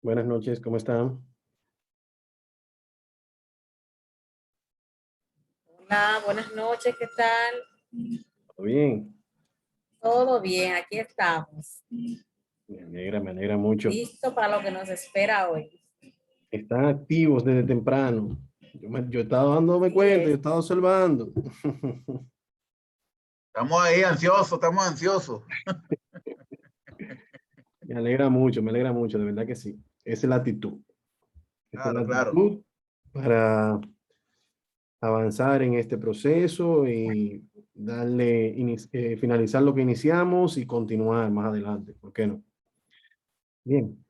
Buenas noches, ¿cómo están? Hola, buenas noches, ¿qué tal? ¿Todo bien? Todo bien, aquí estamos. Me alegra mucho. Listo para lo que nos espera hoy. Están activos desde temprano. Yo he estado dándome Sí, cuenta, yo he estado observando. Estamos ahí ansiosos, estamos ansiosos. Me alegra mucho, de verdad que sí. Esa es la actitud. Esa es la Claro, claro. actitud para avanzar en este proceso y finalizar lo que iniciamos y continuar más adelante. ¿Por qué no? Bien.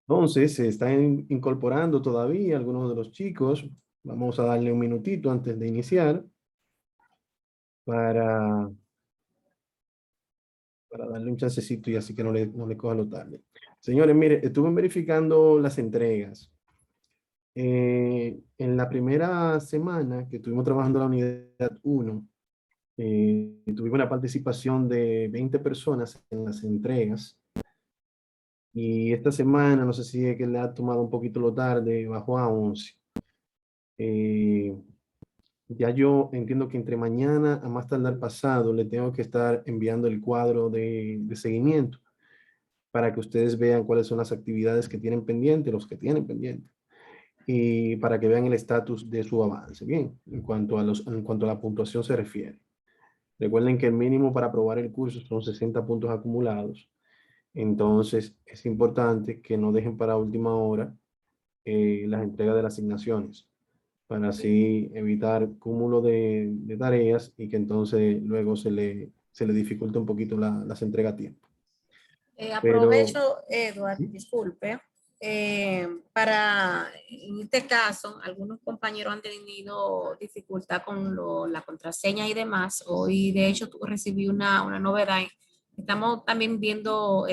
Entonces, se están incorporando todavía algunos de los chicos. Vamos a darle un minutito antes de iniciar para, para darle un chancecito y así que no le coja lo tarde. Señores, mire, estuve verificando las entregas. En la primera semana que estuvimos trabajando en la unidad 1, tuvimos una participación de 20 personas en las entregas. Y esta semana, no sé si es que le ha tomado un poquito lo tarde, bajó a 11. Eh, Ya yo entiendo que entre mañana a más tardar pasado le tengo que estar enviando el cuadro de seguimiento para que ustedes vean cuáles son las actividades que tienen pendiente, los que tienen pendiente, y para que vean el estatus de su avance. Bien, en cuanto a la puntuación se refiere. Recuerden que el mínimo para aprobar el curso son 60 puntos acumulados. Entonces, es importante que no dejen para última hora las entregas de las asignaciones para así evitar cúmulo de tareas y que entonces luego se le dificulte un poquito las entregas a tiempo. Pero aprovecho, Edward, disculpe, para, en este caso, algunos compañeros han tenido dificultad con la contraseña y demás. Hoy, de hecho, recibí una novedad. Estamos también viendo, o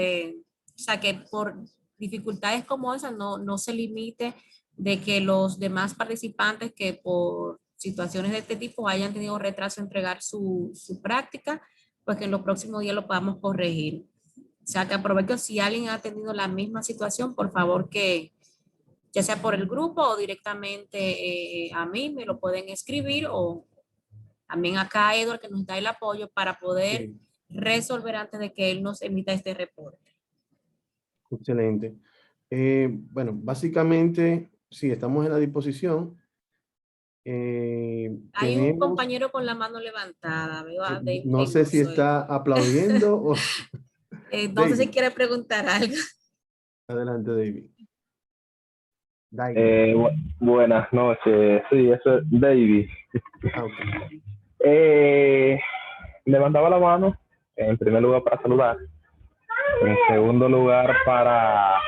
sea, que por dificultades como esas no se limite de que los demás participantes que por situaciones de este tipo hayan tenido retraso en entregar su práctica, pues que en los próximos días lo podamos corregir. O sea, que aprovecho si alguien ha tenido la misma situación, por favor que ya sea por el grupo o directamente a mí me lo pueden escribir o también acá a Edward que nos da el apoyo para poder sí, resolver antes de que él nos emita este reporte. excelente. Bueno, básicamente, sí, estamos en la disposición. Hay un Tenemos, compañero con la mano levantada, veo a David no sé si Reynoso ahí. está aplaudiendo o... Entonces, si David, quiere preguntar algo. adelante, David. David. Buenas noches, sí, eso es David. Ah, ok. Eh, Levantaba la mano, en primer lugar para saludar, en segundo lugar para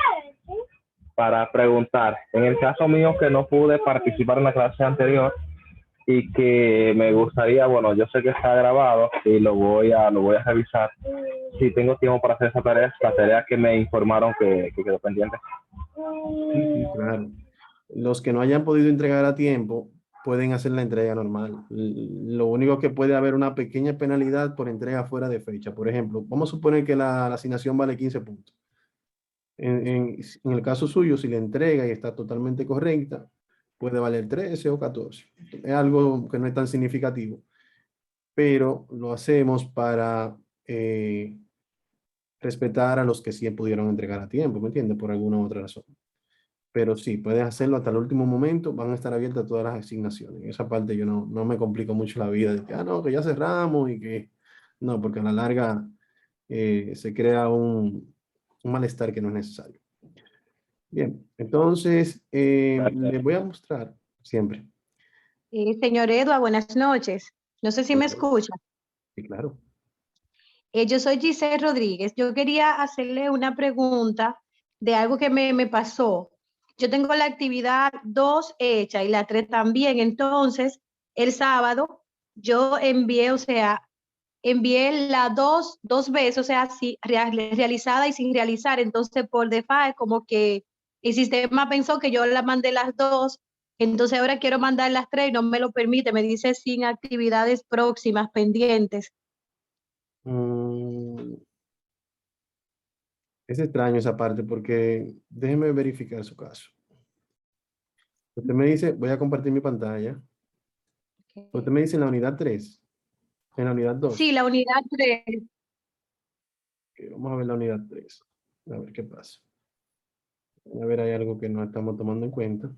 preguntar. En el caso mío que no pude participar en la clase anterior y que me gustaría, bueno, yo sé que está grabado y lo voy a revisar. Si tengo tiempo para hacer esa tarea, la tarea que me informaron que quedó pendiente. Sí, sí, claro. Los que no hayan podido entregar a tiempo pueden hacer la entrega normal. Lo único que puede haber una pequeña penalidad por entrega fuera de fecha. Por ejemplo, vamos a suponer que la asignación vale 15 puntos. En el caso suyo, si la entrega y está totalmente correcta, puede valer 13 o 14. Es algo que no es tan significativo, pero lo hacemos para respetar a los que sí pudieron entregar a tiempo, ¿me entiendes? Por alguna u otra razón. Pero sí, puedes hacerlo hasta el último momento, van a estar abiertas todas las asignaciones. En esa parte yo no me complico mucho la vida de que, no, que ya cerramos y que, no, porque a la larga se crea un malestar que no es necesario. Bien, entonces les voy a mostrar siempre. Señor Edward, buenas noches. No sé si me escucha. Sí, claro. Yo soy Giselle Rodríguez. Yo quería hacerle una pregunta de algo que me pasó. Yo tengo la actividad 2 hecha y la 3 también. Entonces, el sábado yo envié, o sea, envié la 2 veces, o sea, sí, realizada y sin realizar. Entonces, por default, como que el sistema pensó que yo la mandé las 2. Entonces, ahora quiero mandar las 3 y no me lo permite. Me dice sin actividades próximas pendientes. Mm, Es extraño esa parte porque déjeme verificar su caso. Usted me dice, voy a compartir mi pantalla. Usted me dice en la unidad 3, en la unidad 2. Sí, la unidad 3. Ok, vamos a ver la unidad 3. A ver qué pasa. A ver, hay algo que no estamos tomando en cuenta.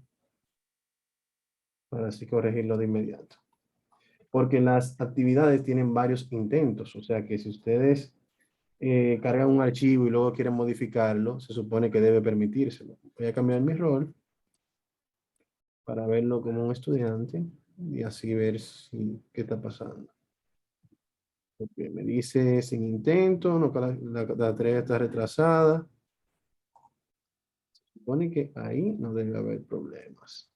Para así corregirlo de inmediato. Porque las actividades tienen varios intentos. O sea que si ustedes cargan un archivo y luego quieren modificarlo, se supone que debe permitírselo. Voy a cambiar mi rol para verlo como un estudiante y así ver qué está pasando. Okay, me dice sin intento, no, la tarea está retrasada. Se supone que ahí no debe haber problemas.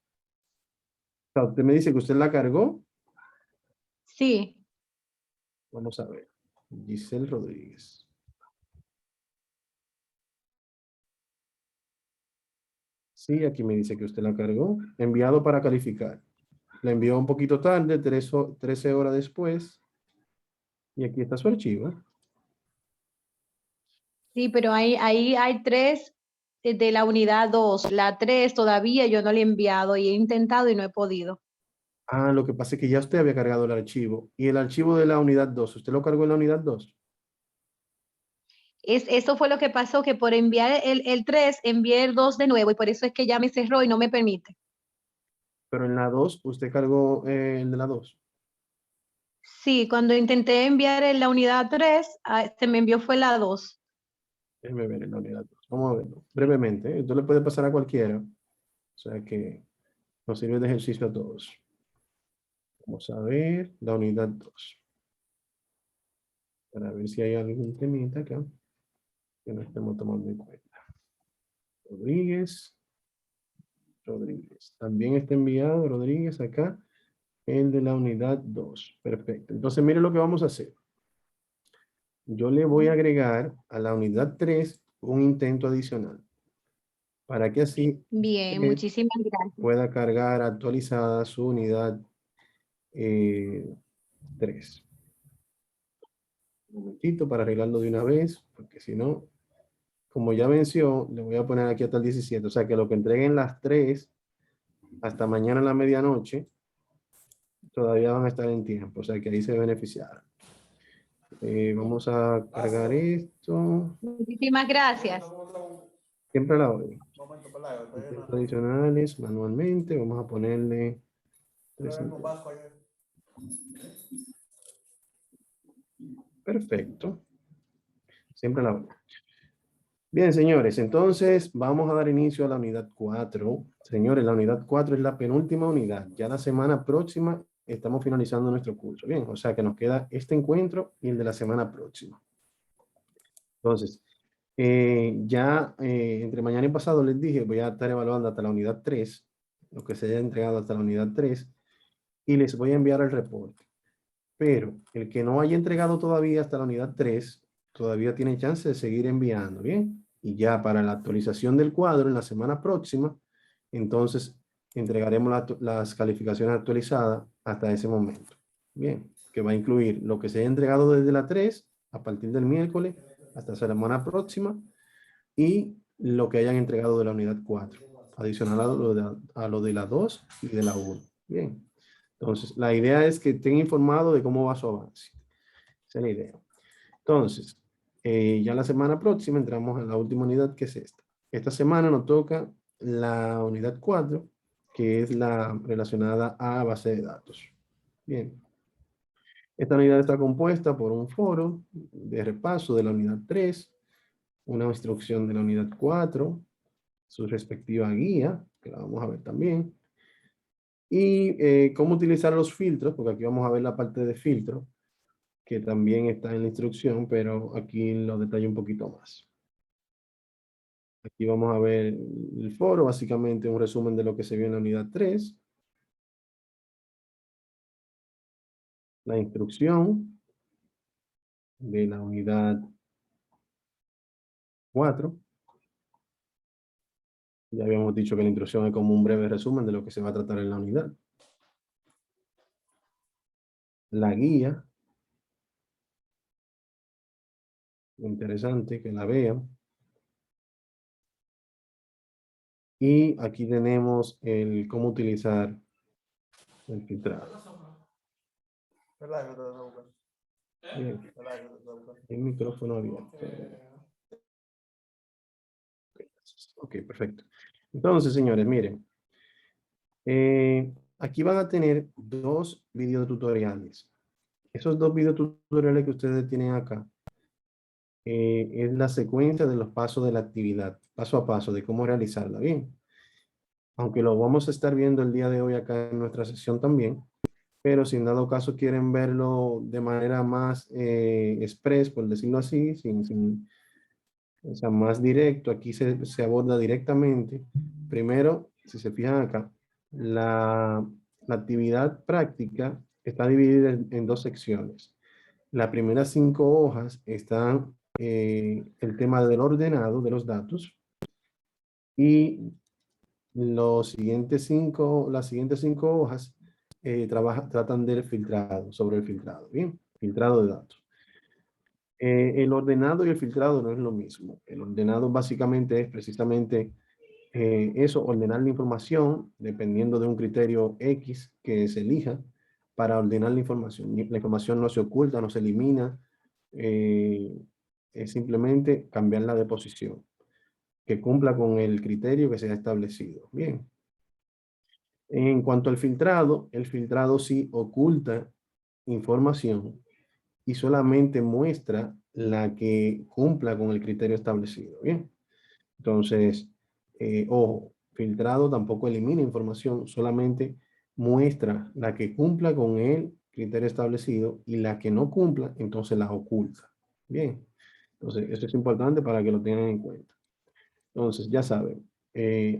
O sea, usted me dice que usted la cargó. Sí. Vamos a ver. Giselle Rodríguez. Sí, aquí me dice que usted la cargó. Enviado para calificar. La envió un poquito tarde, 13 horas después. Y aquí está su archivo. Sí, pero ahí hay 3 de la unidad 2. La 3 todavía yo no la he enviado y he intentado y no he podido. Ah, lo que pasa es que ya usted había cargado el archivo. Y el archivo de la unidad 2, ¿usted lo cargó en la unidad 2? Eso fue lo que pasó, que por enviar el 3, envié el 2 de nuevo y por eso es que ya me cerró y no me permite. Pero en la 2, usted cargó el de la 2. Sí, cuando intenté enviar en la unidad 3, se me envió fue la 2. Déjeme ver en la unidad 2. Vamos a verlo brevemente. Esto le puede pasar a cualquiera. O sea que nos sirve de ejercicio a todos. Vamos a ver la unidad 2. Para ver si hay algún temita acá que no estemos tomando en cuenta. Rodríguez. También está enviado Rodríguez acá. El de la unidad 2. Perfecto. Entonces, mire lo que vamos a hacer. Yo le voy a agregar a la unidad 3 un intento adicional. Para que así Bien, muchísimas gracias. pueda cargar actualizada su unidad 3. Un momentito para arreglarlo de una vez, porque si no, como ya venció, le voy a poner aquí hasta el 17. O sea que lo que entreguen las 3 hasta mañana a la medianoche, todavía van a estar en tiempo. O sea que ahí se beneficiaron. Vamos a cargar esto. Muchísimas gracias. Siempre a la orden. Intentos adicionales manualmente. Vamos a ponerle 3 intentos. Perfecto. Siempre a la orden. Bien, señores, entonces vamos a dar inicio a la unidad 4. Señores, la unidad 4 es la penúltima unidad. Ya la semana próxima estamos finalizando nuestro curso. Bien, o sea que nos queda este encuentro y el de la semana próxima. Entonces, entre mañana y pasado les dije, voy a estar evaluando hasta la unidad 3, lo que se haya entregado hasta la unidad 3, y les voy a enviar el reporte. Pero el que no haya entregado todavía hasta la unidad 3, todavía tiene chance de seguir enviando, ¿bien? Y ya para la actualización del cuadro en la semana próxima, entonces entregaremos las calificaciones actualizadas hasta ese momento. Bien, que va a incluir lo que se haya entregado desde la 3 a partir del miércoles hasta la semana próxima y lo que hayan entregado de la unidad 4, adicional a lo de la 2 y de la 1. Bien. Entonces, la idea es que estén informados de cómo va su avance. Esa es la idea. Entonces, ya la semana próxima entramos en la última unidad, que es esta. Esta semana nos toca la unidad 4, que es la relacionada a base de datos. Bien. Esta unidad está compuesta por un foro de repaso de la unidad 3, una instrucción de la unidad 4, su respectiva guía, que la vamos a ver también, y cómo utilizar los filtros, porque aquí vamos a ver la parte de filtro, que también está en la instrucción, pero aquí lo detallo un poquito más. Aquí vamos a ver el foro, básicamente un resumen de lo que se vio en la unidad 3. La instrucción de la unidad 4. Ya habíamos dicho que la instrucción es como un breve resumen de lo que se va a tratar en la unidad. La guía. Interesante que la vean. Y aquí tenemos el cómo utilizar el filtrado. Bien. El micrófono abierto. Ok, perfecto. Entonces, señores, miren. Aquí van a tener dos videotutoriales. Esos dos videotutoriales que ustedes tienen acá es la secuencia de los pasos de la actividad, paso a paso, de cómo realizarla. Bien. Aunque lo vamos a estar viendo el día de hoy acá en nuestra sesión también, pero si en dado caso quieren verlo de manera más express, por decirlo así, o sea, más directo, aquí se aborda directamente. Primero, si se fijan acá, la actividad práctica está dividida en dos secciones. Las primeras 5 hojas están el tema del ordenado de los datos y las siguientes 5 hojas tratan del filtrado, sobre el filtrado, ¿bien? Filtrado de datos. El ordenado y el filtrado no es lo mismo. El ordenado básicamente es precisamente eso, ordenar la información dependiendo de un criterio X que se elija para ordenar la información. La información no se oculta, no se elimina, es simplemente cambiarla de posición, que cumpla con el criterio que se ha establecido. Bien. En cuanto al filtrado, el filtrado sí oculta información y solamente muestra la que cumpla con el criterio establecido. Bien. Entonces, ojo, filtrado tampoco elimina información, solamente muestra la que cumpla con el criterio establecido y la que no cumpla, entonces las oculta. Bien. Entonces, eso es importante para que lo tengan en cuenta. Entonces, ya saben,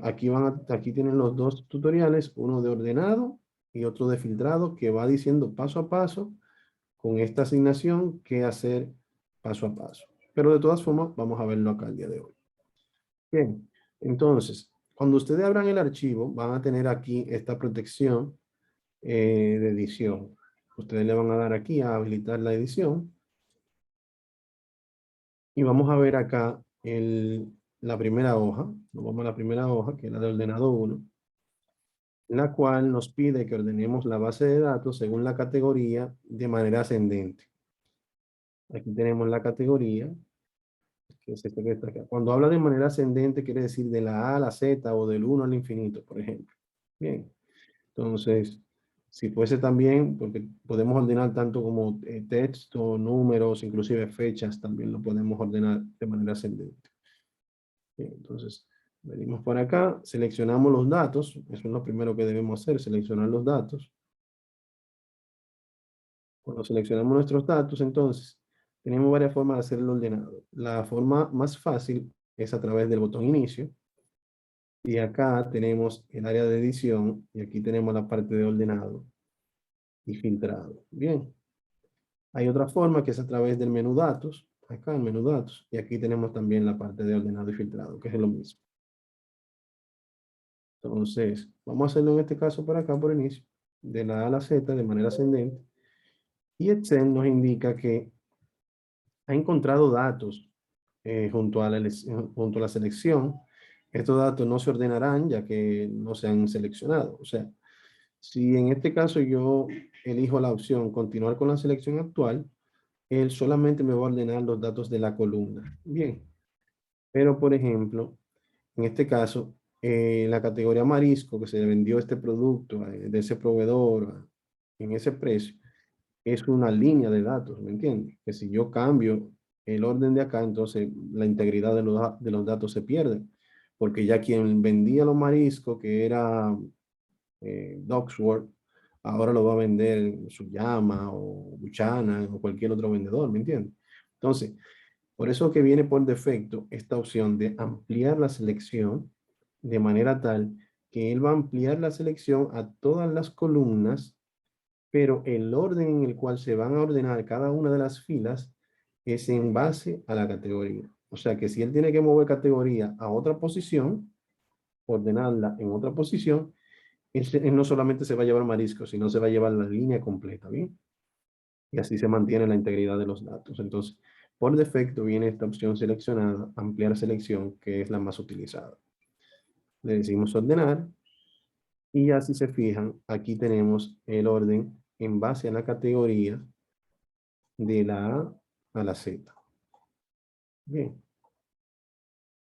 aquí tienen los dos tutoriales, uno de ordenado y otro de filtrado, que va diciendo paso a paso con esta asignación qué hacer paso a paso. Pero de todas formas, vamos a verlo acá el día de hoy. Bien, entonces, cuando ustedes abran el archivo, van a tener aquí esta protección de edición. Ustedes le van a dar aquí a habilitar la edición. Y vamos a ver acá la primera hoja. Nos vamos a la primera hoja, que es la de ordenado 1, la cual nos pide que ordenemos la base de datos según la categoría de manera ascendente. Aquí tenemos la categoría, que es esta que está acá. Cuando habla de manera ascendente, quiere decir de la A a la Z o del 1 al infinito, por ejemplo. Bien, entonces, si fuese también, porque podemos ordenar tanto como texto, números, inclusive fechas, también lo podemos ordenar de manera ascendente. Bien, entonces, venimos por acá, seleccionamos los datos, eso es lo primero que debemos hacer, seleccionar los datos. Cuando seleccionamos nuestros datos, entonces, tenemos varias formas de hacer el ordenado. La forma más fácil es a través del botón inicio. Y acá tenemos el área de edición, y aquí tenemos la parte de ordenado y filtrado. Bien. Hay otra forma que es a través del menú datos, acá el menú datos, y aquí tenemos también la parte de ordenado y filtrado, que es lo mismo. Entonces, vamos a hacerlo en este caso por acá, por inicio, de la A a la Z, de manera ascendente. Y Excel nos indica que ha encontrado datos junto a la selección. Estos datos no se ordenarán ya que no se han seleccionado. O sea, si en este caso yo elijo la opción continuar con la selección actual, él solamente me va a ordenar los datos de la columna. Bien, pero por ejemplo, en este caso, la categoría marisco que se vendió este producto de ese proveedor en ese precio, es una línea de datos, ¿me entiendes? Que si yo cambio el orden de acá, entonces la integridad de los datos se pierde, porque ya quien vendía los mariscos, que era Docksworth, ahora lo va a vender Suyama o Buchanan o cualquier otro vendedor, ¿me entiendes? Entonces, por eso que viene por defecto esta opción de ampliar la selección de manera tal que él va a ampliar la selección a todas las columnas, pero el orden en el cual se van a ordenar cada una de las filas es en base a la categoría. O sea que si él tiene que mover categoría a otra posición, ordenarla en otra posición, él no solamente se va a llevar marisco, sino se va a llevar la línea completa, ¿bien? Y así se mantiene la integridad de los datos. Entonces, por defecto viene esta opción seleccionada, ampliar selección, que es la más utilizada. Le decimos ordenar. Y ya si se fijan, aquí tenemos el orden en base a la categoría de la A a la Z. Bien.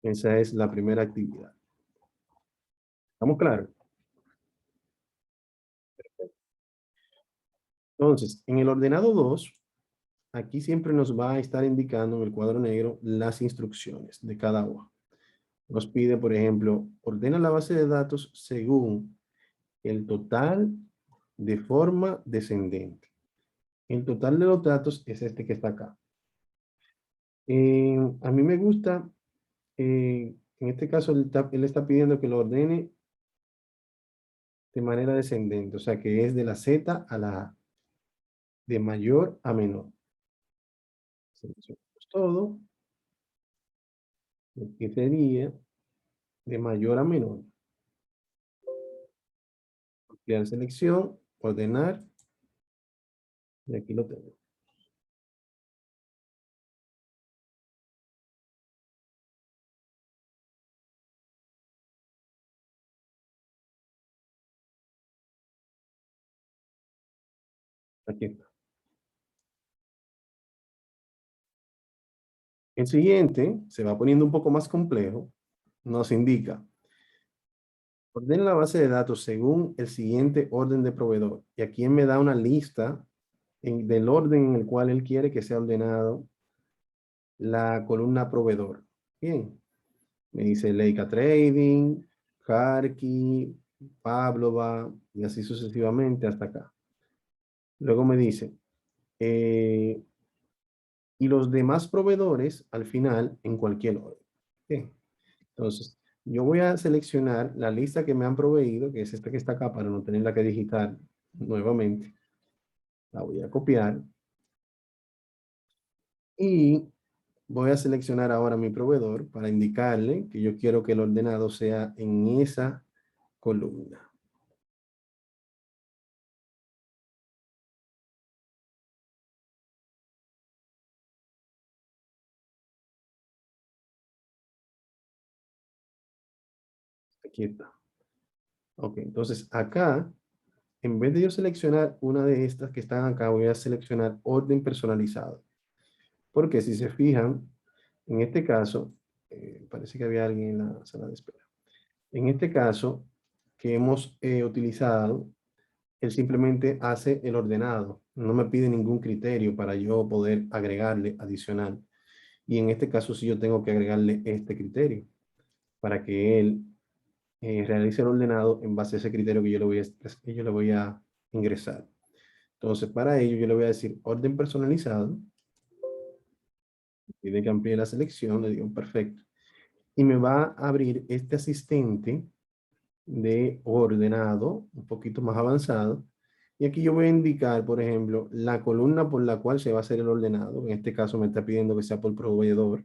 Esa es la primera actividad. ¿Estamos claros? Entonces, en el ordenado 2, aquí siempre nos va a estar indicando en el cuadro negro las instrucciones de cada hoja. Nos pide, por ejemplo, ordena la base de datos según el total de forma descendente. El total de los datos es este que está acá. A mí me gusta, en este caso, él está pidiendo que lo ordene de manera descendente, o sea que es de la Z a la A, de mayor a menor. Seleccionamos todo, que sería de mayor a menor. Ampliar selección, ordenar, y aquí lo tengo. Aquí está. El siguiente se va poniendo un poco más complejo. Nos indica, ordena la base de datos según el siguiente orden de proveedor. Y aquí me da una lista del orden en el cual él quiere que sea ordenado la columna proveedor. Bien. Me dice Leica Trading, Harky, Pavlova, y así sucesivamente hasta acá. Luego me dice, y los demás proveedores al final en cualquier orden. Bien. Entonces, yo voy a seleccionar la lista que me han proveído, que es esta que está acá para no tenerla que digitar nuevamente. La voy a copiar. Y voy a seleccionar ahora mi proveedor para indicarle que yo quiero que el ordenado sea en esa columna. Aquí está. Ok, entonces acá, en vez de yo seleccionar una de estas que están acá, voy a seleccionar orden personalizado. Porque si se fijan, en este caso, parece que había alguien en la sala de espera. En este caso que hemos utilizado, él simplemente hace el ordenado. No me pide ningún criterio para yo poder agregarle adicional. Y en este caso sí yo tengo que agregarle este criterio para que él realice el ordenado en base a ese criterio que yo le voy a ingresar. Entonces, para ello yo le voy a decir orden personalizado. Pide que amplíe la selección, le digo perfecto. Y me va a abrir este asistente de ordenado, un poquito más avanzado. Y aquí yo voy a indicar, por ejemplo, la columna por la cual se va a hacer el ordenado. En este caso me está pidiendo que sea por proveedor.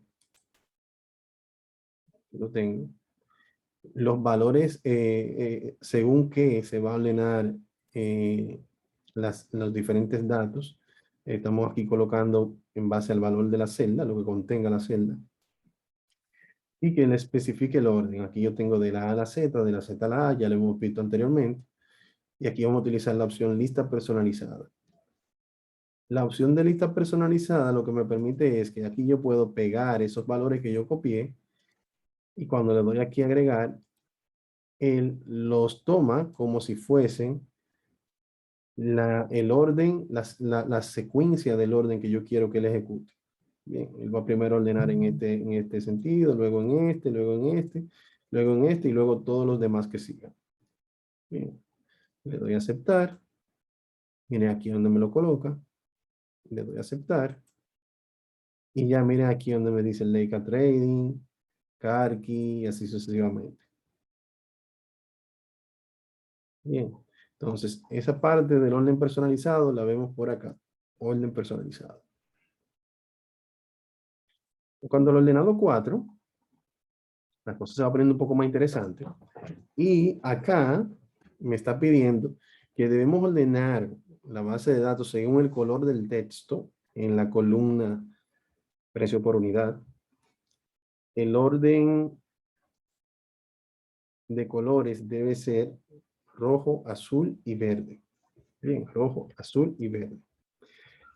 Lo tengo. Los valores según que se va a ordenar los diferentes datos. Estamos aquí colocando en base al valor de la celda, lo que contenga la celda. Y que le especifique el orden. Aquí yo tengo de la A a la Z, de la Z a la A, ya lo hemos visto anteriormente. Y aquí vamos a utilizar la opción lista personalizada. La opción de lista personalizada lo que me permite es que aquí yo puedo pegar esos valores que yo copié. Y cuando le doy aquí a agregar, él los toma como si fuesen el orden, la secuencia del orden que yo quiero que él ejecute. Bien, él va primero a ordenar en este sentido, luego en este, luego en este, luego en este y luego todos los demás que sigan. Bien, le doy a aceptar. Mire aquí donde me lo coloca. Le doy a aceptar. Y ya mire aquí donde me dice Leica Trading, Karki y así sucesivamente. Bien, entonces esa parte del orden personalizado la vemos por acá. Orden personalizado. Cuando el ordenado 4, la cosa se va poniendo un poco más interesante. Y acá me está pidiendo que debemos ordenar la base de datos según el color del texto en la columna precio por unidad. El orden de colores debe ser rojo, azul y verde. Bien, rojo, azul y verde.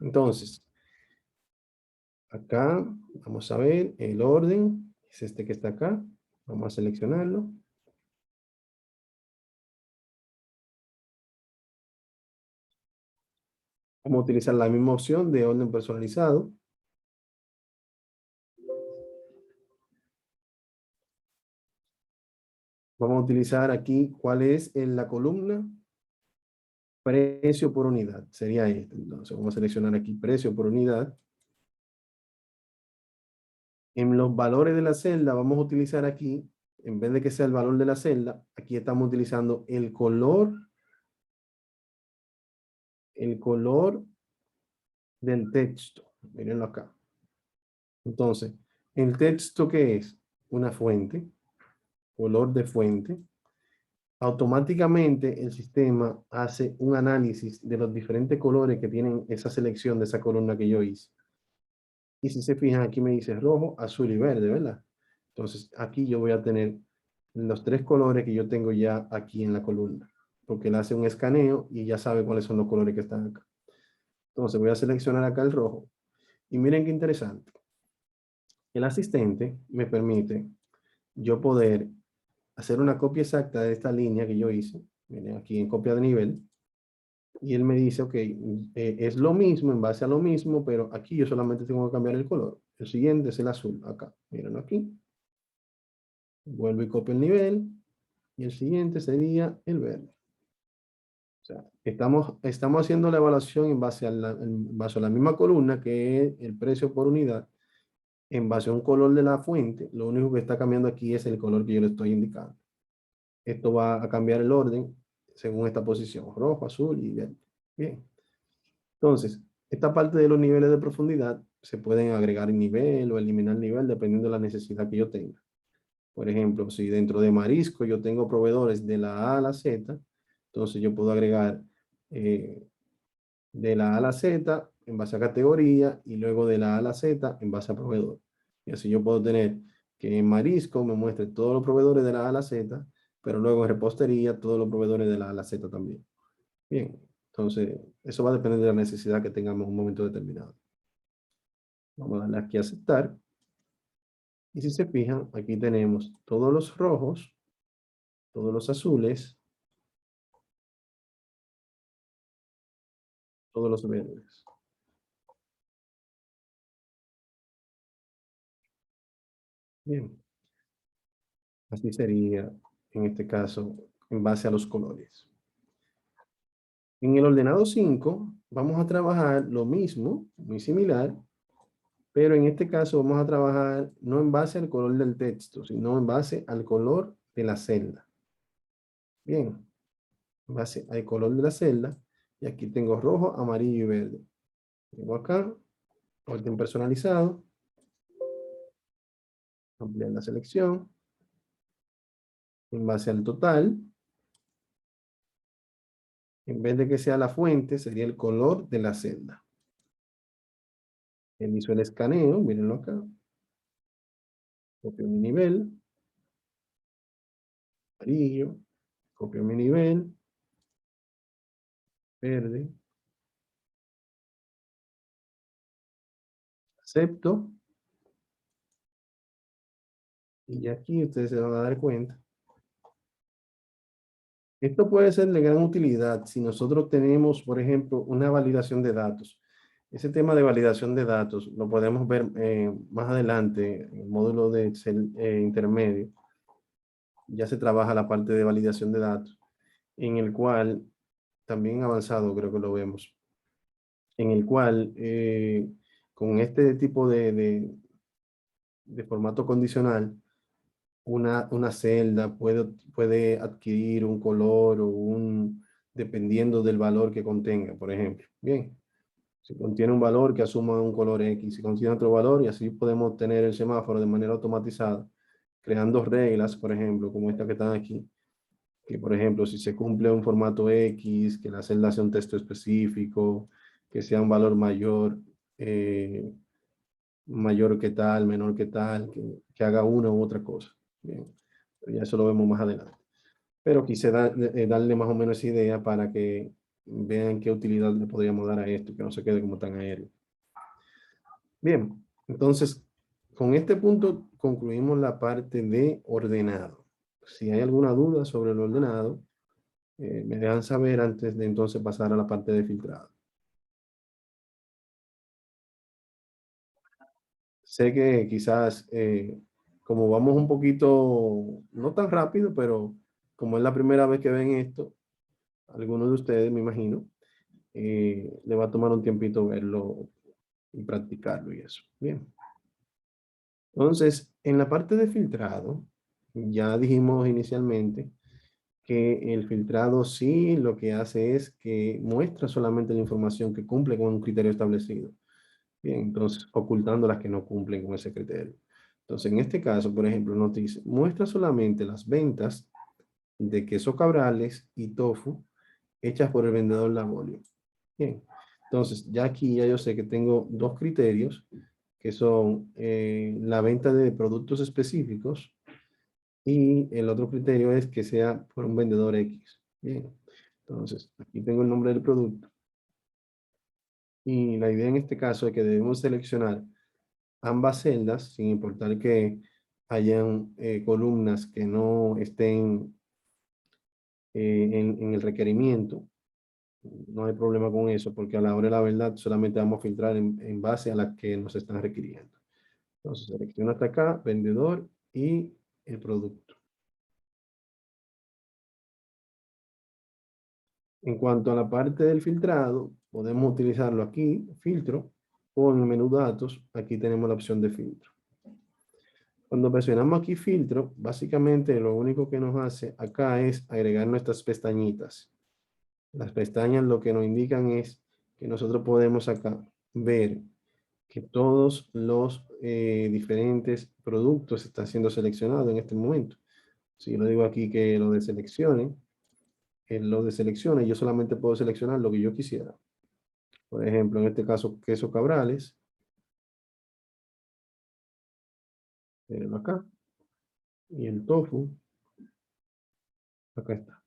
Entonces, acá vamos a ver el orden. Es este que está acá. Vamos a seleccionarlo. Vamos a utilizar la misma opción de orden personalizado. Vamos a utilizar aquí cuál es en la columna. Precio por unidad. Sería este. Entonces vamos a seleccionar aquí precio por unidad. En los valores de la celda vamos a utilizar aquí, en vez de que sea el valor de la celda, aquí estamos utilizando el color del texto. Mírenlo acá. Entonces, ¿el texto qué es? Una fuente, color de fuente. Automáticamente el sistema hace un análisis de los diferentes colores que tienen esa selección de esa columna que yo hice. Y si se fijan, aquí me dice rojo, azul y verde, ¿verdad? Entonces, aquí yo voy a tener los 3 colores que yo tengo ya aquí en la columna. Porque él hace un escaneo y ya sabe cuáles son los colores que están acá. Entonces, voy a seleccionar acá el rojo. Y miren qué interesante. El asistente me permite yo poder hacer una copia exacta de esta línea que yo hice. Miren, aquí en copia de nivel. Y él me dice, ok, es lo mismo, en base a lo mismo, pero aquí yo solamente tengo que cambiar el color. El siguiente es el azul, acá. Miren aquí. Vuelvo y copio el nivel. Y el siguiente sería el verde. O sea, estamos haciendo la evaluación en base a la misma columna, que es el precio por unidad, en base a un color de la fuente. Lo único que está cambiando aquí es el color que yo le estoy indicando. Esto va a cambiar el orden según esta posición, rojo, azul y verde. Bien. Entonces, esta parte de los niveles de profundidad se pueden agregar nivel o eliminar nivel dependiendo de la necesidad que yo tenga. Por ejemplo, si dentro de marisco yo tengo proveedores de la A a la Z, entonces yo puedo agregar de la A a la Z en base a categoría y luego de la A a la Z en base a proveedor. Y así yo puedo tener que en marisco me muestre todos los proveedores de la A a la Z, pero luego en repostería todos los proveedores de la A a la Z también. Bien, entonces eso va a depender de la necesidad que tengamos en un momento determinado. Vamos a darle aquí a aceptar. Y si se fijan, aquí tenemos todos los rojos, todos los azules, todos los verdes. Bien. Así sería, en este caso, en base a los colores. En el ordenado 5, vamos a trabajar lo mismo, muy similar, pero en este caso vamos a trabajar no en base al color del texto, sino en base al color de la celda. Bien, en base al color de la celda, y aquí tengo rojo, amarillo y verde. Tengo acá, orden personalizado, ampliar la selección, en base al total, en vez de que sea la fuente, sería el color de la celda. Él hizo el escaneo, mírenlo acá. Copio mi nivel. Amarillo. Copio mi nivel. Verde. Acepto. Y aquí ustedes se van a dar cuenta. Esto puede ser de gran utilidad si nosotros tenemos, por ejemplo, una validación de datos. Ese tema de validación de datos lo podemos ver más adelante en el módulo de Excel intermedio. Ya se trabaja la parte de validación de datos, en el cual, también avanzado creo que lo vemos, en el cual con este tipo de formato condicional, una celda puede adquirir un color dependiendo del valor que contenga, por ejemplo. Bien, si contiene un valor que asuma un color X, si contiene otro valor, y así podemos tener el semáforo de manera automatizada, creando reglas, por ejemplo, como esta que están aquí, que por ejemplo, si se cumple un formato X, que la celda sea un texto específico, que sea un valor mayor, mayor que tal, menor que tal, que haga una u otra cosa. Bien, pero ya eso lo vemos más adelante. pero quise darle más o menos esa idea para que vean qué utilidad le podríamos dar a esto, que no se quede como tan aéreo. Bien, entonces, con este punto concluimos la parte de ordenado. Si hay alguna duda sobre el ordenado, me dejan saber antes de entonces pasar a la parte de filtrado. Sé que quizás, como vamos un poquito, no tan rápido, pero como es la primera vez que ven esto, algunos de ustedes, me imagino, le va a tomar un tiempito verlo y practicarlo y eso. Bien. Entonces, en la parte de filtrado, ya dijimos inicialmente que el filtrado sí lo que hace es que muestra solamente la información que cumple con un criterio establecido. Bien, entonces ocultando las que no cumplen con ese criterio. Entonces, en este caso, por ejemplo, nos dice, muestra solamente las ventas de queso cabrales y tofu hechas por el vendedor Labolio. Bien, entonces ya aquí ya yo sé que tengo dos criterios, que son la venta de productos específicos y el otro criterio es que sea por un vendedor X. Bien, entonces aquí tengo el nombre del producto. Y la idea en este caso es que debemos seleccionar ambas celdas, sin importar que hayan columnas que no estén en el requerimiento. No hay problema con eso, porque a la hora de la verdad solamente vamos a filtrar en base a las que nos están requiriendo. Entonces selecciono hasta acá, vendedor y el producto. En cuanto a la parte del filtrado, podemos utilizarlo aquí, filtro, o en el menú datos, aquí tenemos la opción de filtro. Cuando presionamos aquí filtro, básicamente lo único que nos hace acá es agregar nuestras pestañitas. Las pestañas lo que nos indican es que nosotros podemos acá ver que todos los diferentes productos están siendo seleccionados en este momento. Si yo le digo aquí que lo deseleccione, yo solamente puedo seleccionar lo que yo quisiera. Por ejemplo, en este caso, queso cabrales. Mírenlo acá. Y el tofu. Acá está.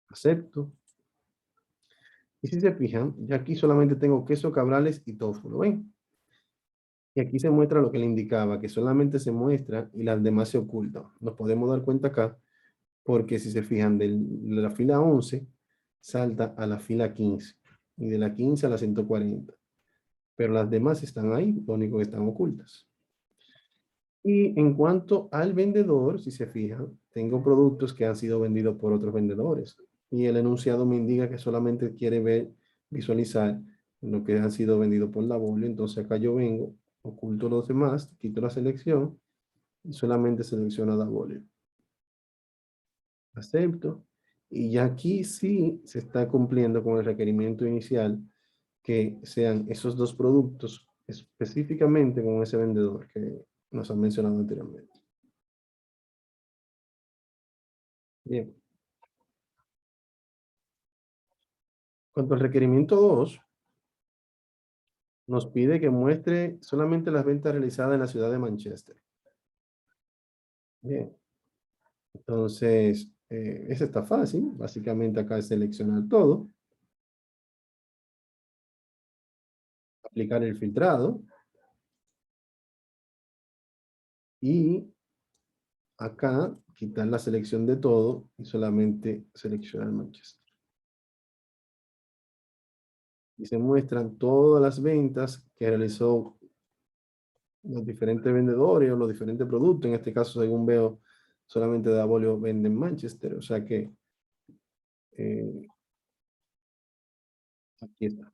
Acepto. Y si se fijan, ya aquí solamente tengo queso cabrales y tofu, ¿lo ven? Y aquí se muestra lo que le indicaba, que solamente se muestra y las demás se ocultan. Nos podemos dar cuenta acá, porque si se fijan, de la fila 11 salta a la fila 15 y de la 15 a la 140. Pero las demás están ahí, lo único que están ocultas. Y en cuanto al vendedor, si se fijan, tengo productos que han sido vendidos por otros vendedores. Y el enunciado me indica que solamente quiere ver, visualizar lo que han sido vendidos por Labolio. Entonces acá yo vengo, oculto los demás, quito la selección y solamente selecciono Labolio. Acepto. Y ya aquí sí se está cumpliendo con el requerimiento inicial que sean esos dos productos específicamente con ese vendedor que nos han mencionado anteriormente. Bien. Cuanto al requerimiento 2, nos pide que muestre solamente las ventas realizadas en la ciudad de Manchester. Bien. Entonces, ese está fácil. Básicamente acá es seleccionar todo. Aplicar el filtrado. Y acá quitar la selección de todo y solamente seleccionar Manchester. Y se muestran todas las ventas que realizó los diferentes vendedores o los diferentes productos. En este caso, según veo, solamente Davolio vende en Manchester. O sea que aquí está.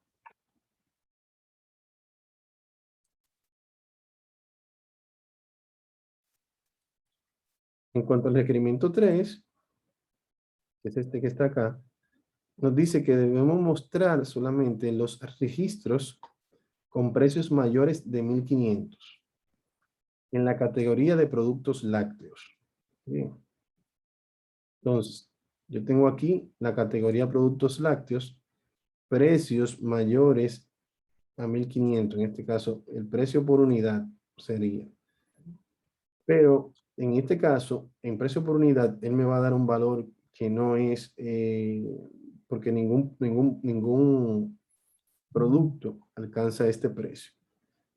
En cuanto al requerimiento 3, que es este que está acá, nos dice que debemos mostrar solamente los registros con precios mayores de 1.500 en la categoría de productos lácteos. Bien. Entonces, yo tengo aquí la categoría productos lácteos, precios mayores a 1.500. En este caso, el precio por unidad sería. Pero en este caso, en precio por unidad, él me va a dar un valor que no es, porque ningún producto alcanza este precio.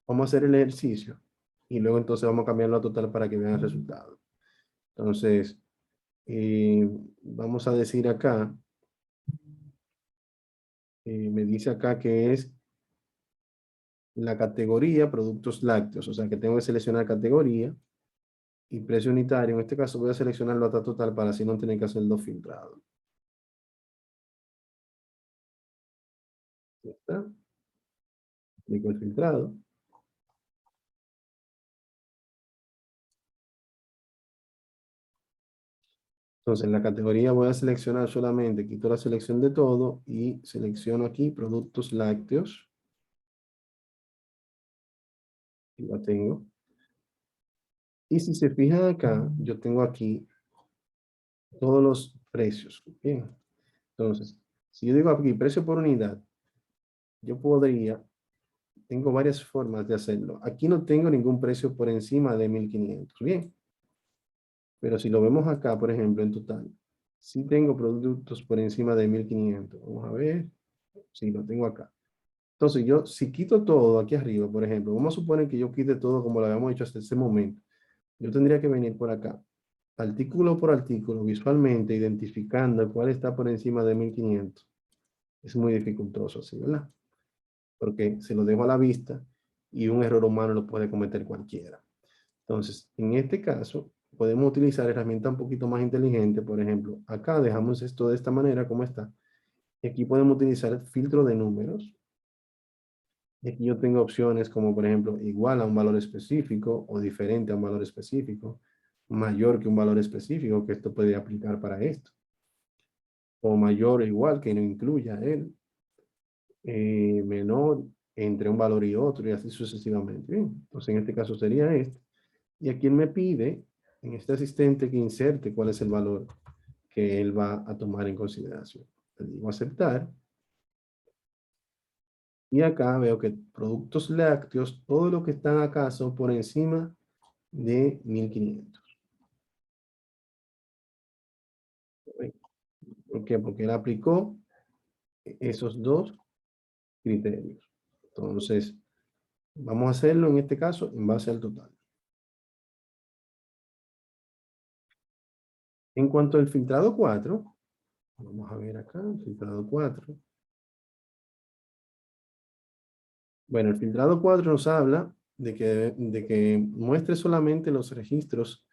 Vamos a hacer el ejercicio y luego entonces vamos a cambiarlo a total para que vean el resultado. Entonces, vamos a decir acá, me dice acá que es la categoría productos lácteos, o sea que tengo que seleccionar categoría y precio unitario. En este caso voy a seleccionarlo hasta total para así no tener que hacer dos filtrados. Ya está. Aplico el filtrado. Entonces, en la categoría voy a seleccionar solamente, quito la selección de todo y selecciono aquí productos lácteos. Y la tengo. Y si se fijan acá, yo tengo aquí todos los precios. Bien. Entonces, si yo digo aquí precio por unidad, yo podría, tengo varias formas de hacerlo. Aquí no tengo ningún precio por encima de 1500. Bien. Pero si lo vemos acá, por ejemplo, en total, sí tengo productos por encima de 1500. Vamos a ver. Sí, lo tengo acá. Entonces yo, si quito todo aquí arriba, por ejemplo, vamos a suponer que yo quite todo como lo habíamos hecho hasta ese momento. Yo tendría que venir por acá, artículo por artículo, visualmente, identificando cuál está por encima de 1500. Es muy dificultoso así, ¿verdad? Porque se lo dejo a la vista y un error humano lo puede cometer cualquiera. Entonces, en este caso, podemos utilizar herramientas un poquito más inteligentes. Por ejemplo, acá dejamos esto de esta manera, como está. Y aquí podemos utilizar filtro de números. Y aquí yo tengo opciones como, por ejemplo, igual a un valor específico o diferente a un valor específico, mayor que un valor específico, que esto puede aplicar para esto. O mayor o igual, que no incluya él. Menor entre un valor y otro, y así sucesivamente. Bien, entonces en este caso sería este. Y aquí él me pide, en este asistente, que inserte cuál es el valor que él va a tomar en consideración. Le digo aceptar. Y acá veo que productos lácteos, todo lo que están acá son por encima de 1500. ¿Por qué? Porque él aplicó esos dos criterios. Entonces, vamos a hacerlo en este caso en base al total. En cuanto al filtrado 4, vamos a ver acá, el filtrado 4. Bueno, el filtrado 4 nos habla de que muestre solamente los registros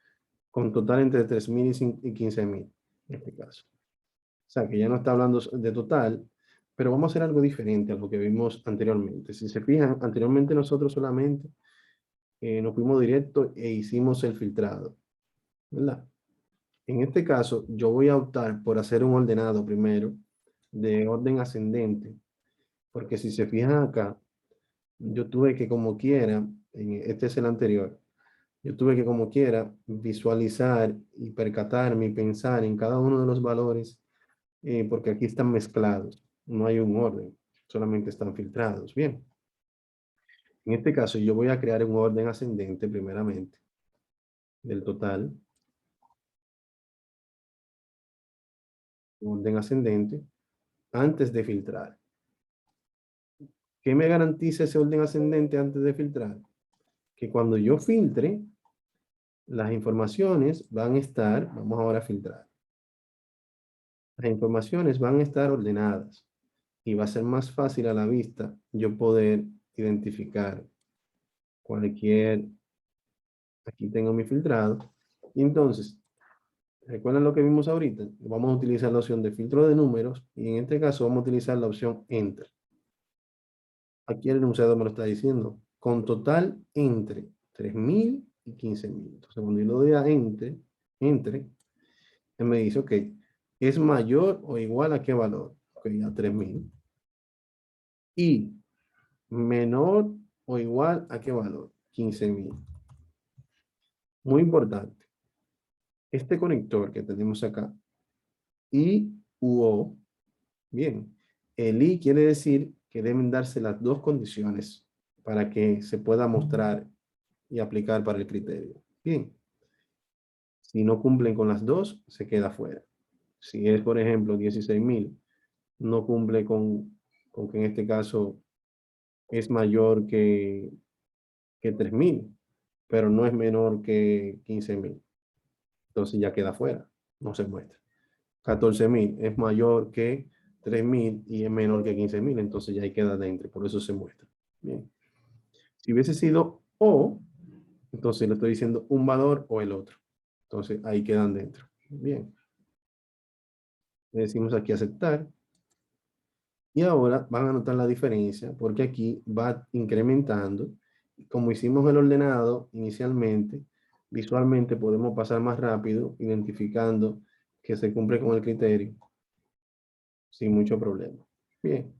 con total entre 3000 y 15000, en este caso. O sea, que ya no está hablando de total, pero vamos a hacer algo diferente a lo que vimos anteriormente. Si se fijan, anteriormente nosotros solamente nos fuimos directo e hicimos el filtrado, ¿verdad? En este caso, yo voy a optar por hacer un ordenado primero, de orden ascendente, porque si se fijan acá, yo tuve que como quiera, este es el anterior, yo tuve que como quiera visualizar y percatarme y pensar en cada uno de los valores, porque aquí están mezclados, no hay un orden, solamente están filtrados. Bien, en este caso yo voy a crear un orden ascendente primeramente, del total, un orden ascendente, antes de filtrar. ¿Qué me garantiza ese orden ascendente antes de filtrar? Que cuando yo filtre, las informaciones van a estar, vamos ahora a filtrar. Las informaciones van a estar ordenadas y va a ser más fácil a la vista yo poder identificar cualquier, aquí tengo mi filtrado. Y entonces, ¿recuerdan lo que vimos ahorita? Vamos a utilizar la opción de filtro de números y en este caso vamos a utilizar la opción Enter. Aquí el enunciado me lo está diciendo, con total entre 3000 y 15000. Entonces, cuando yo le doy a Enter, él me dice, ok, ¿es mayor o igual a qué valor? Ok, a 3000. Y menor o igual a qué valor? 15000. Muy importante. Este conector que tenemos acá, I u O, bien, el I quiere decir que deben darse las dos condiciones para que se pueda mostrar y aplicar para el criterio. Bien. Si no cumplen con las dos, se queda fuera. Si es, por ejemplo, 16.000, no cumple con que en este caso es mayor que 3.000, pero no es menor que 15.000. Entonces ya queda fuera, no se muestra. 14.000 es mayor que 3.000 y es menor que 15.000, entonces ya ahí queda dentro, por eso se muestra. Bien. Si hubiese sido o, entonces le estoy diciendo un valor o el otro. Entonces ahí quedan dentro. Bien. Le decimos aquí aceptar. Y ahora van a notar la diferencia porque aquí va incrementando. Como hicimos el ordenado inicialmente, visualmente podemos pasar más rápido identificando que se cumple con el criterio sin mucho problema. Bien,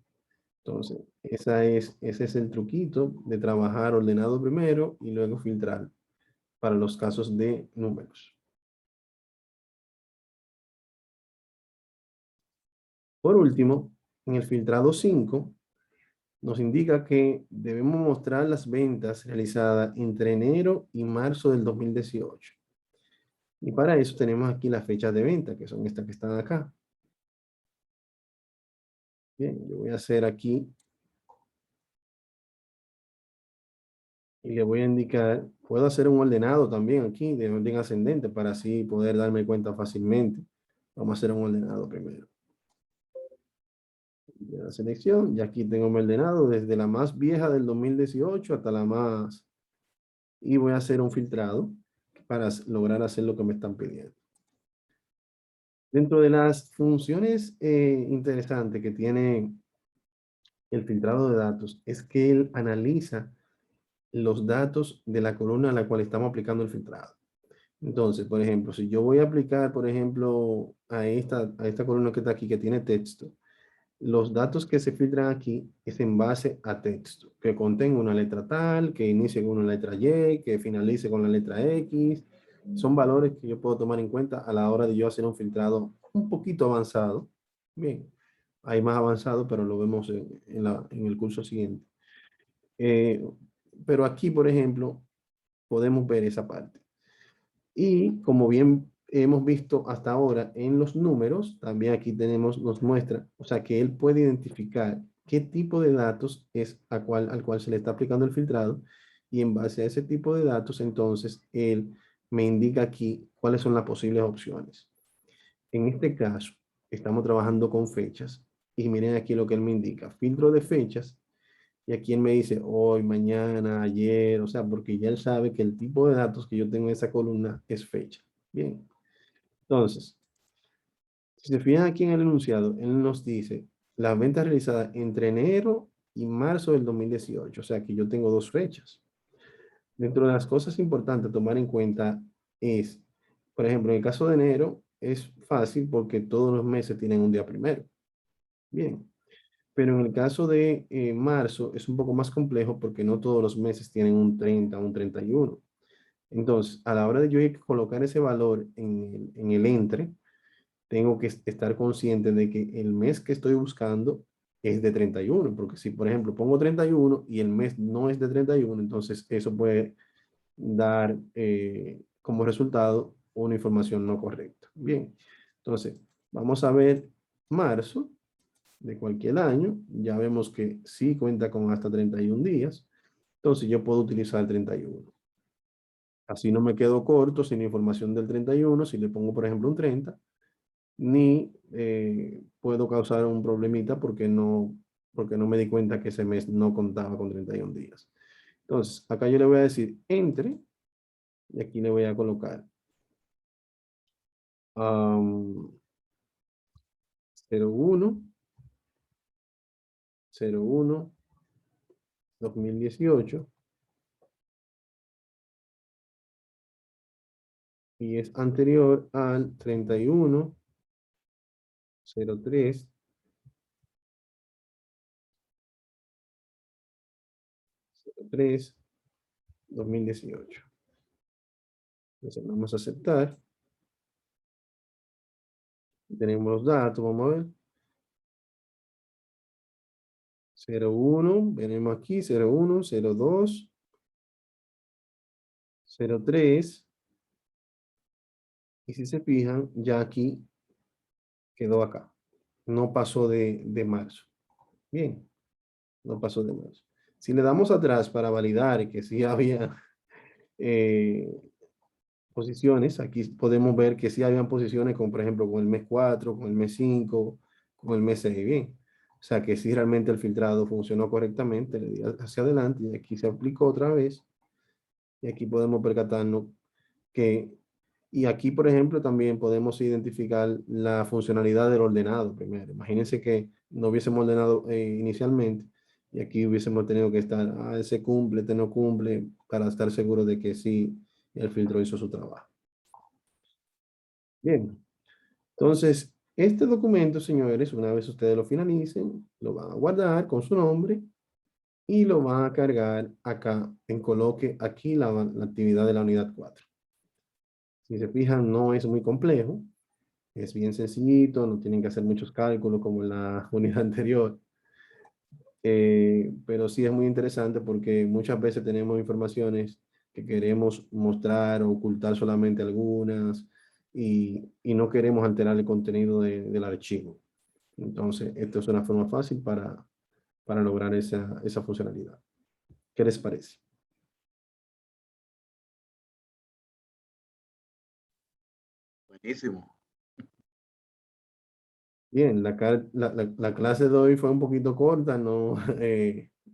entonces ese es el truquito de trabajar ordenado primero y luego filtrar para los casos de números. Por último, en el filtrado 5, nos indica que debemos mostrar las ventas realizadas entre enero y marzo del 2018. Y para eso tenemos aquí las fechas de venta, que son estas que están acá. Bien, yo voy a hacer aquí y le voy a indicar, puedo hacer un ordenado también aquí de orden ascendente para así poder darme cuenta fácilmente. Vamos a hacer un ordenado primero. De la selección, y aquí tengo mi ordenado desde la más vieja del 2018 hasta la más, y voy a hacer un filtrado para lograr hacer lo que me están pidiendo. Dentro de las funciones interesantes que tiene el filtrado de datos es que él analiza los datos de la columna a la cual estamos aplicando el filtrado. Entonces, por ejemplo, si yo voy a aplicar, por ejemplo, a esta columna que está aquí, que tiene texto, los datos que se filtran aquí es en base a texto, que contenga una letra tal, que inicie con una letra Y, que finalice con la letra X. Son valores que yo puedo tomar en cuenta a la hora de yo hacer un filtrado un poquito avanzado. Bien, hay más avanzado, pero lo vemos en el curso siguiente. Pero aquí, por ejemplo, podemos ver esa parte. Y como bien hemos visto hasta ahora en los números, también aquí nos muestra, o sea, que él puede identificar qué tipo de datos es al cual se le está aplicando el filtrado, y en base a ese tipo de datos, entonces, él me indica aquí cuáles son las posibles opciones. En este caso, estamos trabajando con fechas, y miren aquí lo que él me indica, filtro de fechas, y aquí él me dice hoy, mañana, ayer, o sea, porque ya él sabe que el tipo de datos que yo tengo en esa columna es fecha. Bien, entonces, si se fijan aquí en el enunciado, él nos dice las ventas realizadas entre enero y marzo del 2018, o sea que yo tengo dos fechas. Dentro de las cosas importantes a tomar en cuenta es, por ejemplo, en el caso de enero es fácil porque todos los meses tienen un día primero. Bien, pero en el caso de marzo es un poco más complejo porque no todos los meses tienen un 30 o un 31. Entonces, a la hora de yo colocar ese valor en el entre, tengo que estar consciente de que el mes que estoy buscando es de 31, porque si, por ejemplo, pongo 31 y el mes no es de 31, entonces eso puede dar como resultado una información no correcta. Bien, entonces, vamos a ver marzo de cualquier año. Ya vemos que sí cuenta con hasta 31 días. Entonces yo puedo utilizar el 31. Así no me quedo corto sin información del 31. Si le pongo, por ejemplo, un 30, ni puedo causar un problemita porque no me di cuenta que ese mes no contaba con 31 días. Entonces, acá yo le voy a decir entre, y aquí le voy a colocar 01, 01, 2018, y es anterior al 31, 03, 03, 2018. Entonces vamos a aceptar. Tenemos los datos, vamos a ver. 01, venimos aquí, 01, 02, 03, Y si se fijan, ya aquí quedó acá. No pasó de marzo. Bien, no pasó de marzo. Si le damos atrás para validar que sí había posiciones, aquí podemos ver que sí habían posiciones con, por ejemplo, con el mes 4, con el mes 5, con el mes 6, bien. O sea que sí realmente el filtrado funcionó correctamente, le di hacia adelante y aquí se aplicó otra vez. Y aquí podemos percatarnos que, y aquí, por ejemplo, también podemos identificar la funcionalidad del ordenado primero. Imagínense que no hubiésemos ordenado inicialmente y aquí hubiésemos tenido que estar, ese cumple, este no cumple, para estar seguro de que sí, el filtro hizo su trabajo. Bien, entonces, este documento, señores, una vez ustedes lo finalicen, lo van a guardar con su nombre y lo van a cargar acá en coloque aquí la actividad de la unidad 4. Si se fijan, no es muy complejo, es bien sencillito, no tienen que hacer muchos cálculos como en la unidad anterior. Pero sí es muy interesante porque muchas veces tenemos informaciones que queremos mostrar o ocultar solamente algunas y no queremos alterar el contenido del archivo. Entonces, esto es una forma fácil para lograr esa funcionalidad. ¿Qué les parece? Buenísimo. Bien, la clase de hoy fue un poquito corta, no,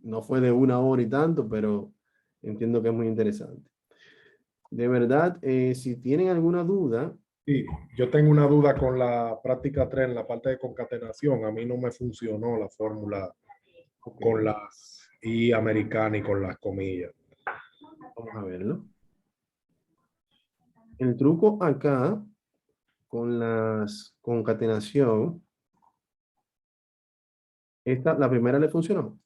no fue de 1 hora y tanto, pero entiendo que es muy interesante. De verdad, si tienen alguna duda, Sí, yo tengo una duda con la práctica 3 en la parte de concatenación. A mí no me funcionó la fórmula con las I americanas y con las comillas. vamos a verlo. El truco acá con las concatenación, la primera le funcionó.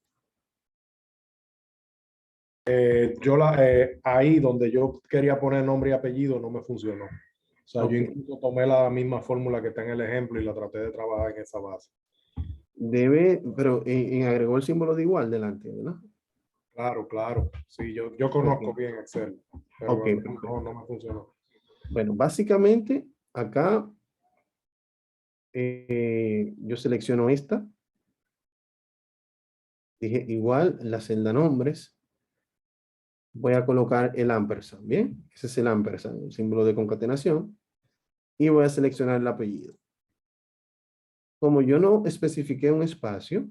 Ahí donde yo quería poner nombre y apellido no me funcionó. O sea, Ok. yo incluso tomé la misma fórmula que está en el ejemplo y la traté de trabajar en esa base. Pero agregó el símbolo de igual delante, ¿verdad? Claro, claro. Sí, yo conozco Ok. bien Excel, pero Ok, perfecto. no me funcionó. Bueno, básicamente acá yo selecciono esta. Dije igual, la celda nombres. Voy a colocar el ampersand, ¿bien? Ese es el ampersand, el símbolo de concatenación. Y voy a seleccionar el apellido. Como yo no especifiqué un espacio,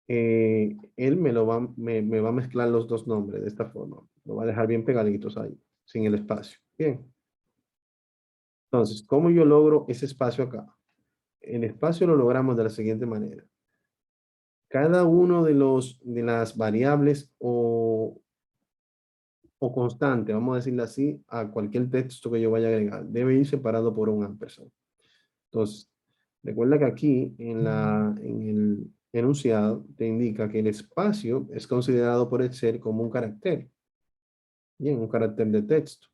él me va a mezclar los dos nombres de esta forma. Lo va a dejar bien pegaditos ahí, sin el espacio. Bien. Entonces, ¿cómo yo logro ese espacio acá? El espacio lo logramos de la siguiente manera. Cada uno de las variables o constante, vamos a decirlo así, a cualquier texto que yo vaya a agregar, debe ir separado por un ampersand. Entonces, recuerda que aquí en el enunciado te indica que el espacio es considerado por Excel como un carácter. Bien, un carácter de texto.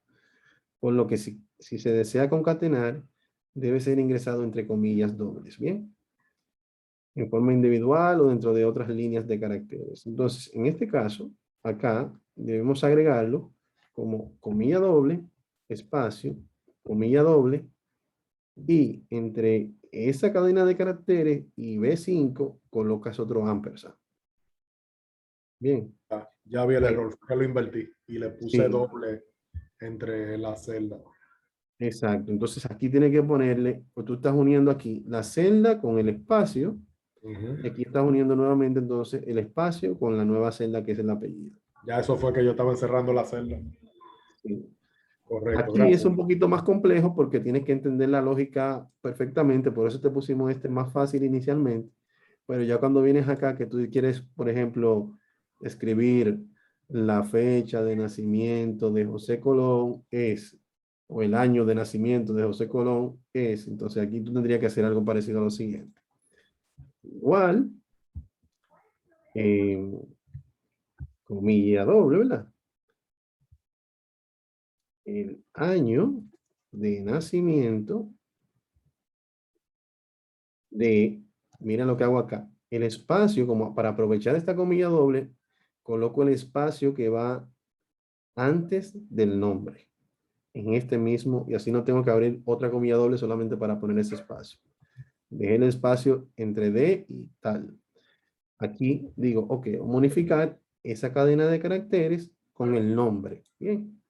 Por lo que si se desea concatenar, debe ser ingresado entre comillas dobles. Bien. En forma individual o dentro de otras líneas de caracteres. Entonces, en este caso, acá debemos agregarlo como comilla doble, espacio, comilla doble, y entre esa cadena de caracteres y B5 colocas otro ampersand. Bien. Ya vi el error, que lo invertí y le puse Sí, doble entre las celdas. exacto. Entonces aquí tienes que ponerle, pues tú estás uniendo aquí la celda con el espacio, y aquí estás uniendo nuevamente entonces el espacio con la nueva celda que es el apellido. Ya eso fue que yo estaba encerrando la celda. Sí. Correcto, Aquí es gracias. un poquito más complejo porque tienes que entender la lógica perfectamente, por eso te pusimos este más fácil inicialmente, pero ya cuando vienes acá que tú quieres, por ejemplo, escribir la fecha de nacimiento de José Colón es, o el año de nacimiento de José Colón es, entonces aquí tú tendrías que hacer algo parecido a lo siguiente. Igual, comilla doble, ¿verdad? El año de nacimiento mira lo que hago acá, el espacio, como para aprovechar esta comilla doble, coloco el espacio que va antes del nombre. en este mismo, y así no tengo que abrir otra comilla doble solamente para poner ese espacio. Dejé el espacio entre D y tal. Aquí digo, ok, modificar esa cadena de caracteres con el nombre. Bien.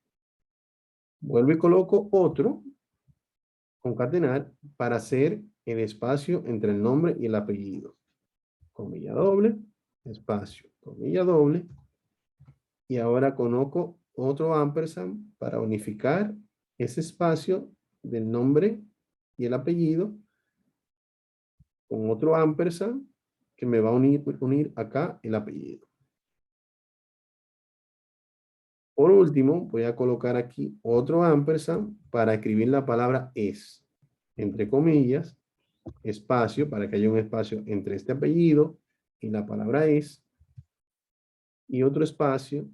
Vuelvo y coloco otro, concatenar, para hacer el espacio entre el nombre y el apellido. Comilla doble, espacio, comilla doble. Y ahora coloco otro ampersand para unificar ese espacio del nombre y el apellido con otro ampersand que me va a unir acá el apellido. Por último, voy a colocar aquí otro ampersand para escribir la palabra es, entre comillas, espacio, para que haya un espacio entre este apellido y la palabra es, y otro espacio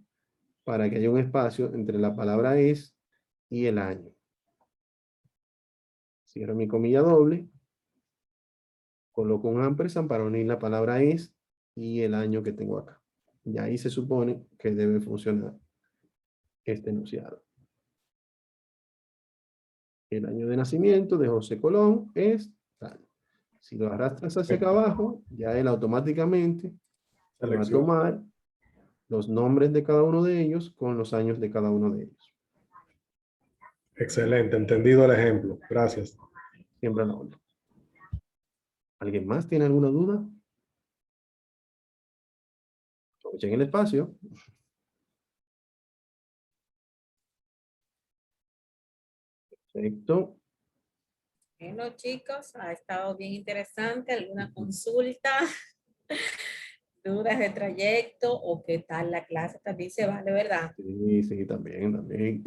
para que haya un espacio entre la palabra es y el año. Cierro mi comilla doble, coloco un ampersand para unir la palabra es y el año que tengo acá. Y ahí se supone que debe funcionar este enunciado. El año de nacimiento de José Colón es tal. Si lo arrastras hacia acá abajo, ya él automáticamente va a tomar los nombres de cada uno de ellos con los años de cada uno de ellos. Excelente, entendido el ejemplo. Gracias. Siempre a la orden. ¿Alguien más tiene alguna duda? Aprovechen el espacio. Perfecto. Bueno, chicos, ha estado bien interesante. ¿Alguna consulta? ¿Dudas de trayecto? ¿O qué tal la clase? También se vale, ¿verdad? Sí, sí, también, también.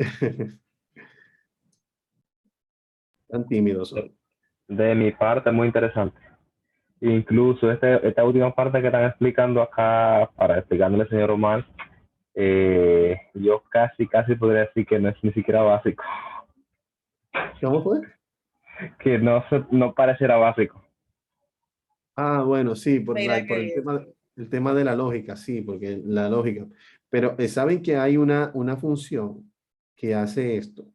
Tan tímidos hoy. De mi parte, muy interesante. Incluso esta última parte que están explicando acá, para explicarle al señor Omar, yo casi podría decir que no es ni siquiera básico, ¿Cómo fue? que no pareciera básico. Ah, bueno, sí, por Mira por que el tema de la lógica, sí, porque la lógica. Pero saben que hay una función que hace esto,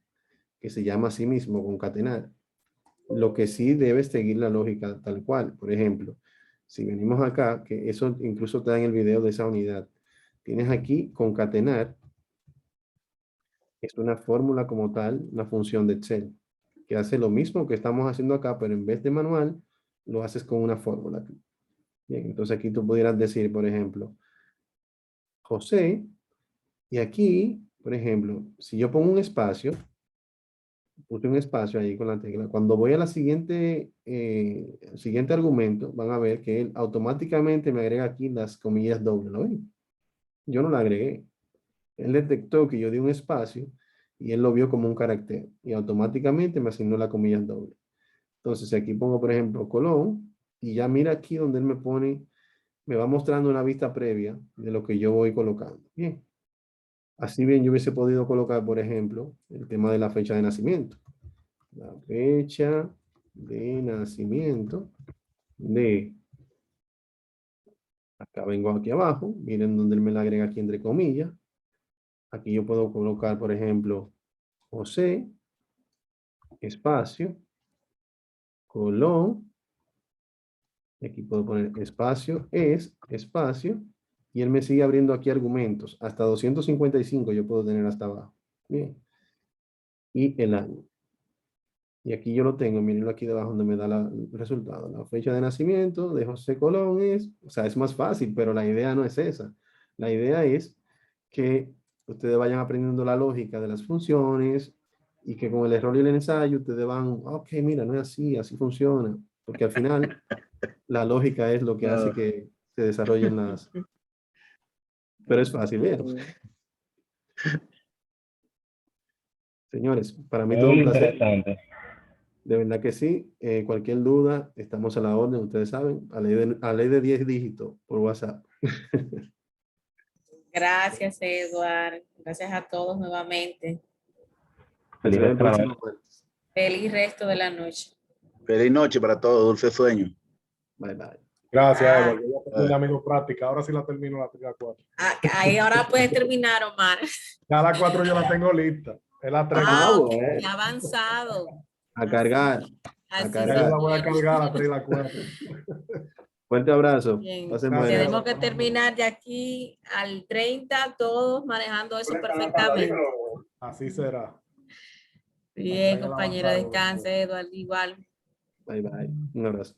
que se llama a sí mismo concatenar. Lo que sí debe seguir la lógica tal cual. Por ejemplo, si venimos acá, que eso incluso está en el video de esa unidad, tienes aquí concatenar, es una fórmula como tal, una función de Excel, que hace lo mismo que estamos haciendo acá, pero en vez de manual, lo haces con una fórmula. Bien, entonces aquí tú pudieras decir, por ejemplo, José, y aquí, por ejemplo, si yo pongo un espacio, puse un espacio ahí con la tecla, cuando voy a la siguiente argumento, van a ver que él automáticamente me agrega aquí las comillas dobles, ¿no ven? Yo no la agregué. Él detectó que yo di un espacio y él lo vio como un carácter y automáticamente me asignó las comillas dobles. Entonces, si aquí pongo, por ejemplo, Colón, y ya mira aquí donde él me pone, me va mostrando una vista previa de lo que yo voy colocando. Bien. Así bien, yo hubiese podido colocar, por ejemplo, el tema de la fecha de nacimiento. La fecha de nacimiento de... Acá vengo aquí abajo, miren donde él me la agrega aquí entre comillas. Aquí yo puedo colocar, por ejemplo, José, espacio, Colón. Y aquí puedo poner espacio, espacio. Y él me sigue abriendo aquí argumentos. Hasta 255 yo puedo tener hasta abajo. Bien. Y el año. Y aquí yo lo tengo, mírenlo aquí debajo donde me da el resultado. La fecha de nacimiento de José Colón es, o sea, es más fácil, pero la idea no es esa. La idea es que ustedes vayan aprendiendo la lógica de las funciones y que con el error y el ensayo ustedes van, ok, mira, no es así, así funciona. Porque al final la lógica es lo que hace que se desarrollen las... Pero es fácil, ¿vieron? Señores, para mí todo Muy un placer. interesante. De verdad que sí. Cualquier duda, estamos a la orden, ustedes saben, a ley de 10 dígitos por WhatsApp. gracias, Edward. Gracias a todos nuevamente. Nos vemos el Feliz noche. próximo martes. Feliz resto de la noche. Feliz noche para todos, dulce sueño. Bye, bye. Gracias, Ah. Edward. Yo ya terminé mi práctica. Ahora sí la termino la 4. Ahí ahora puedes terminar, Omar. Ya la 4 yo la tengo lista. Es la 3. Ah, ok, bueno. ya avanzado. A cargar. Así cargar. Yo es. la voy a cargar a la 3 y la 4. Fuerte abrazo. Bien, Pasen Gracias. buenas. tenemos que terminar de aquí al 30, todos manejando eso perfectamente. Así será. Bien, Tengan compañero, avanzado. descanse, Eduardo, igual. Bye, bye. Un abrazo.